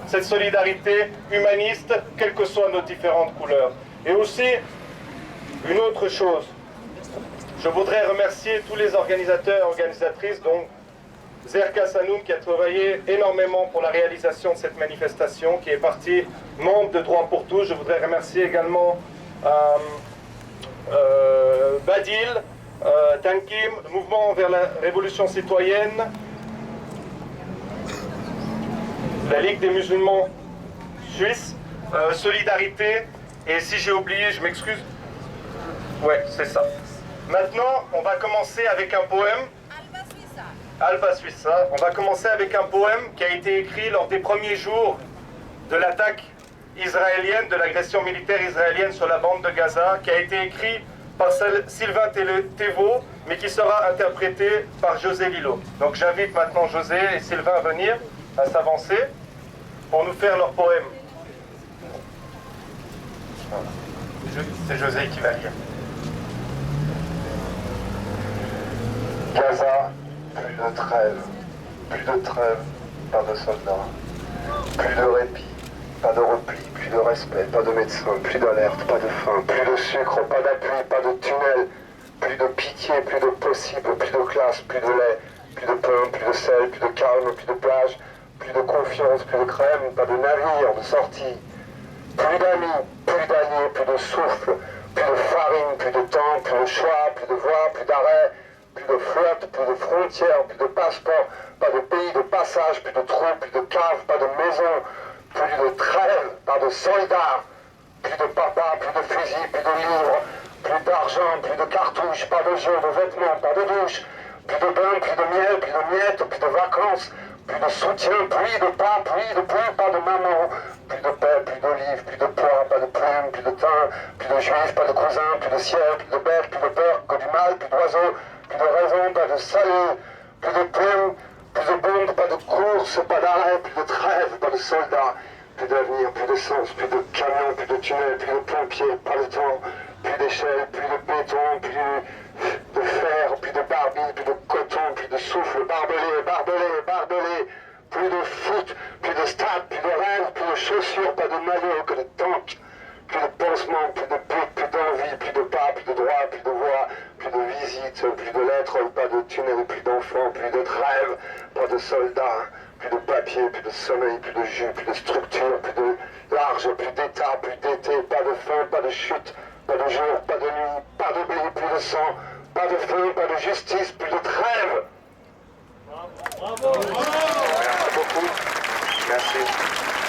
cette solidarité humaniste, quelles que soient nos différentes couleurs. Et aussi, une autre chose, je voudrais remercier tous les organisateurs et organisatrices, dont Zerka Sanoum qui a travaillé énormément pour la réalisation de cette manifestation, qui est partie membre de Droit pour tous. Je voudrais remercier également Badil, Tankim, le mouvement vers la révolution citoyenne, la Ligue des musulmans suisses, Solidarité, et si j'ai oublié, je m'excuse. Ouais, c'est ça. Maintenant, on va commencer avec un poème. Alpha Suissa. On va commencer avec un poème qui a été écrit lors des premiers jours de l'attaque israélienne, de l'agression militaire israélienne sur la bande de Gaza, qui a été écrit par Sylvain Thévaux, mais qui sera interprété par José Lillo. Donc j'invite maintenant José et Sylvain à venir, à s'avancer, pour nous faire leur poème. C'est José qui va lire. Gaza, plus de trêve, pas de soldats, plus de répit, pas de repli, plus de respect, pas de médecins, plus d'alerte, pas de faim, plus de sucre, pas d'appui, pas de tunnel, plus de pitié, plus de possible, plus de classe, plus de lait, plus de pain, plus de sel, plus de calme, plus de plage, plus de confiance, plus de crème, pas de navire, de sortie, plus d'amis, plus d'alliés, plus de souffle, plus de farine, plus de temps, plus de choix, plus de voix, plus d'arrêt, plus de flotte, plus de frontières, plus de passeports, pas de pays de passage, plus de trous, plus de caves, pas de maison, plus de trêve, pas de soldats, plus de papa, plus de fusil, plus de livres, plus d'argent, plus de cartouches, pas de jeux, de vêtements, pas de douche, plus de bain, plus de miel, plus de miettes, plus de vacances, plus de soutien, plus de pas, plus de pluie, pas de maman, plus de paix, plus d'olives, plus de pois, pas de plumes, plus de thym, plus de juifs, pas de cousins, plus de ciel, plus de bêtes, plus de peur, que du mal, plus d'oiseaux, plus de raison, pas de salut, plus de plumes, plus de bombes, pas de course, pas d'arrêt, plus de trêve, pas de soldats, plus d'avenir, plus d'essence, plus de camions, plus de tunnels, plus de pompiers, pas de temps, plus d'échelles, plus de béton, plus de fer, plus de barbille, plus de coton, plus de souffle, barbelé, plus de foot, plus de stade, plus de rêve, plus de chaussures, pas de maillot, que de tanks, plus de pansements, plus de but, plus d'envie, plus de pas, plus de droit, plus de voix, plus de visites, plus de lettres, pas de tunnels, plus d'enfants, plus de rêves, pas de soldats, plus de papier, plus de sommeil, plus de jus, plus de structure, plus de large, plus d'état, plus d'été, pas de fin, pas de chute, pas de jour, pas de nuit, pas de blé, plus de sang, pas de feu, pas de justice, plus de trêve. Bravo. Merci beaucoup. Merci.